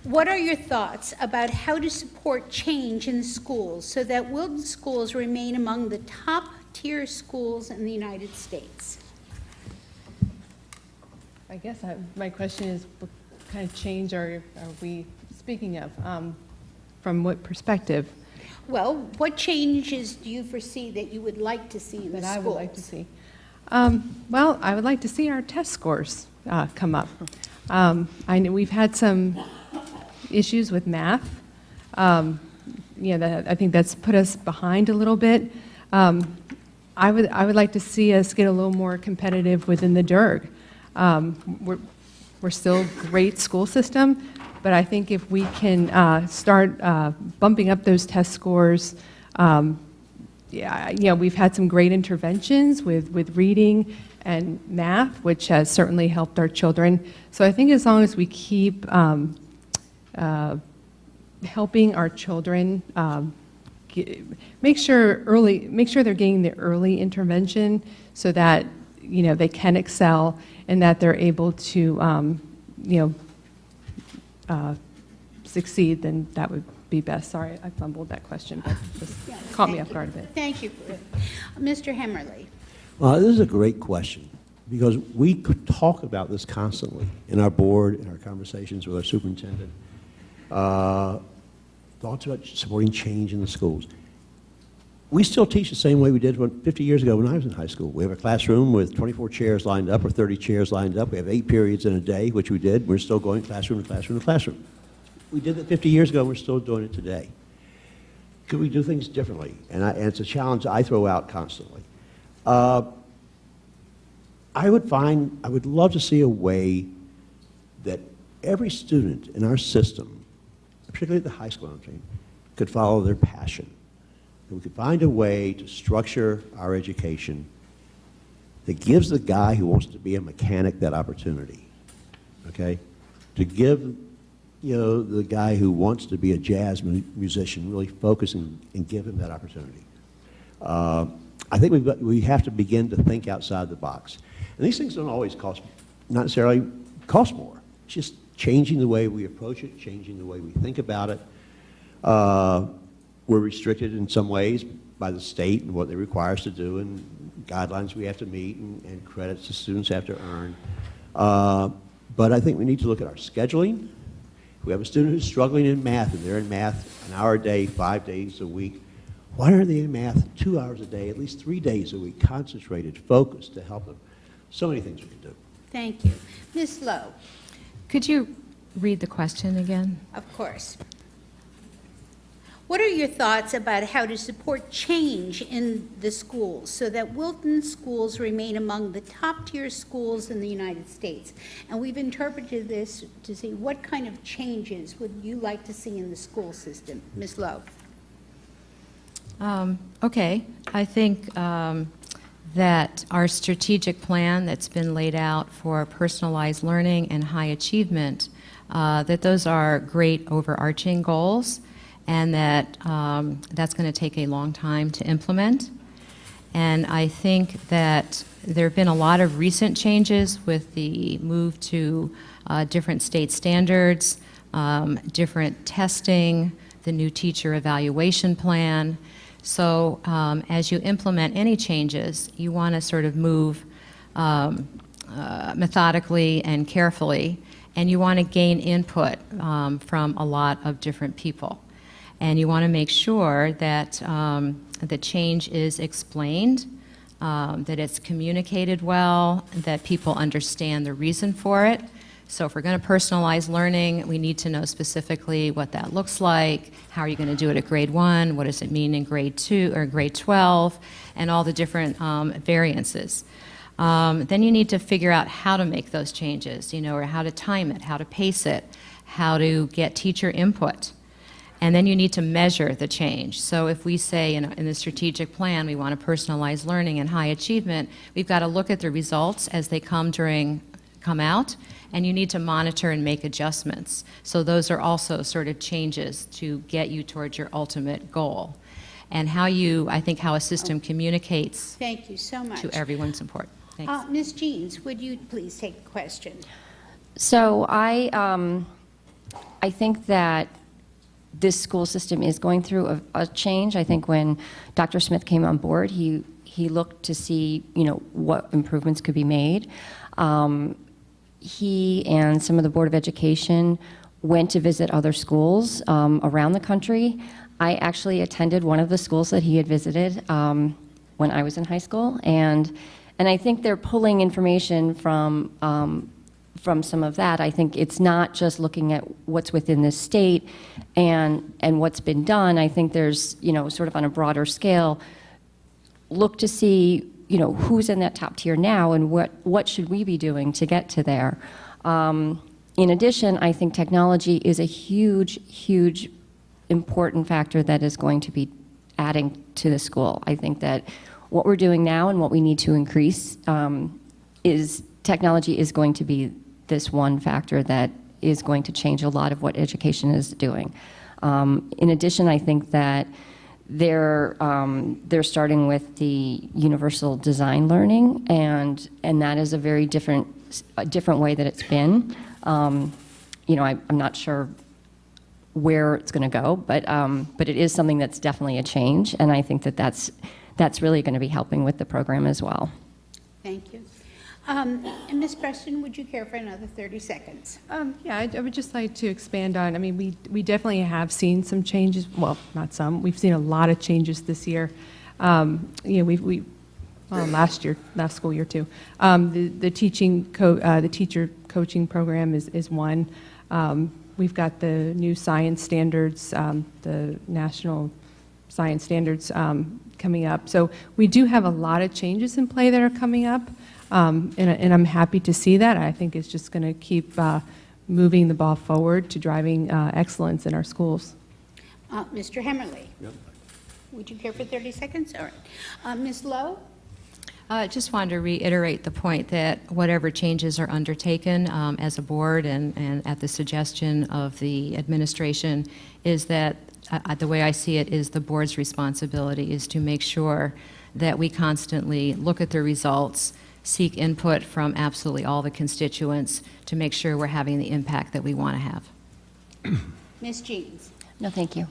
What are your thoughts about how to support change in schools so that Wilton schools remain among the top tier schools in the United States? I guess my question is, what kind of change are we speaking of? From what perspective? Well, what changes do you foresee that you would like to see in the schools? That I would like to see. Well, I would like to see our test scores come up. I know we've had some issues with math. I think that's put us behind a little bit. I would like to see us get a little more competitive within the DIRG. We're still a great school system, but I think if we can start bumping up those test scores, we've had some great interventions with reading and math, which has certainly helped our children. So I think as long as we keep helping our children, make sure they're getting the early intervention so that they can excel and that they're able to succeed, then that would be best. Sorry, I fumbled that question, but just caught me off guard a bit. Thank you. Mr. Hemmerly. Well, this is a great question because we could talk about this constantly in our board, in our conversations with our superintendent. Thoughts about supporting change in the schools. We still teach the same way we did 50 years ago when I was in high school. We have a classroom with 24 chairs lined up or 30 chairs lined up. We have 8 periods in a day, which we did. We're still going classroom to classroom to classroom. We did that 50 years ago, and we're still doing it today. Could we do things differently? And it's a challenge I throw out constantly. I would love to see a way that every student in our system, particularly at the high school, could follow their passion. And we could find a way to structure our education that gives the guy who wants to be a mechanic that opportunity, okay? To give, the guy who wants to be a jazz musician really focus and give him that opportunity. I think we have to begin to think outside the box. And these things don't always not necessarily cost more. It's just changing the way we approach it, changing the way we think about it. We're restricted in some ways by the state and what they require us to do and guidelines we have to meet and credits the students have to earn. But I think we need to look at our scheduling. If we have a student who's struggling in math and they're in math an hour a day, 5 days a week, why aren't they in math 2 hours a day, at least 3 days a week, concentrated, focused to help them? So many things we can do. Thank you. Ms. Lowe. Could you read the question again? Of course. What are your thoughts about how to support change in the schools so that Wilton schools remain among the top tier schools in the United States? And we've interpreted this to see what kind of changes would you like to see in the school system? Ms. Lowe. Okay. I think that our strategic plan that's been laid out for personalized learning and high achievement, that those are great overarching goals, and that that's going to take a long time to implement. And I think that there have been a lot of recent changes with the move to different state standards, different testing, the new teacher evaluation plan. So as you implement any changes, you want to sort of move methodically and carefully, and you want to gain input from a lot of different people. And you want to make sure that the change is explained, that it's communicated well, that people understand the reason for it. So if we're going to personalize learning, we need to know specifically what that looks like, how are you going to do it at grade 1, what does it mean in grade 2 or grade 12, and all the different variances. Then you need to figure out how to make those changes, or how to time it, how to pace it, how to get teacher input. And then you need to measure the change. So if we say in the strategic plan we want to personalize learning and high achievement, we've got to look at the results as they come out, and you need to monitor and make adjustments. So those are also sort of changes to get you towards your ultimate goal. And how a system communicates Thank you so much. to everyone's important. Thanks. Ms. Jeans, would you please take the question? So I think that this school system is going through a change. I think when Dr. Smith came on board, he looked to see, what improvements could be made. He and some of the Board of Education went to visit other schools around the country. I actually attended one of the schools that he had visited when I was in high school, and I think they're pulling information from some of that. I think it's not just looking at what's within the state and what's been done. I think there's, sort of on a broader scale, look to see, who's in that top tier now and what should we be doing to get to there. In addition, I think technology is a huge, huge important factor that is going to be adding to the school. I think that what we're doing now and what we need to increase is technology is going to be this one factor that is going to change a lot of what education is doing. In addition, I think that they're starting with the universal design learning, and that is a very different way that it's been. I'm not sure where it's going to go, but it is something that's definitely a change, and I think that that's really going to be helping with the program as well. Thank you. And Ms. Preston, would you care for another 30 seconds? Yeah, I would just like to expand on, we definitely have seen some changes, well, not some, we've seen a lot of changes this year. Last school year too. The teacher coaching program is one. We've got the new science standards, the national science standards coming up. So we do have a lot of changes in play that are coming up. And I'm happy to see that. I think it's just going to keep moving the ball forward to driving excellence in our schools. Mr. Hemmerly? Yep. Would you care for 30 seconds? All right. Ms. Lowe? Just wanted to reiterate the point that whatever changes are undertaken as a board and at the suggestion of the administration is that, the way I see it, is the board's responsibility is to make sure that we constantly look at the results, seek input from absolutely all the constituents to make sure we're having the impact that we want to have. Ms. Jeans? No, thank you.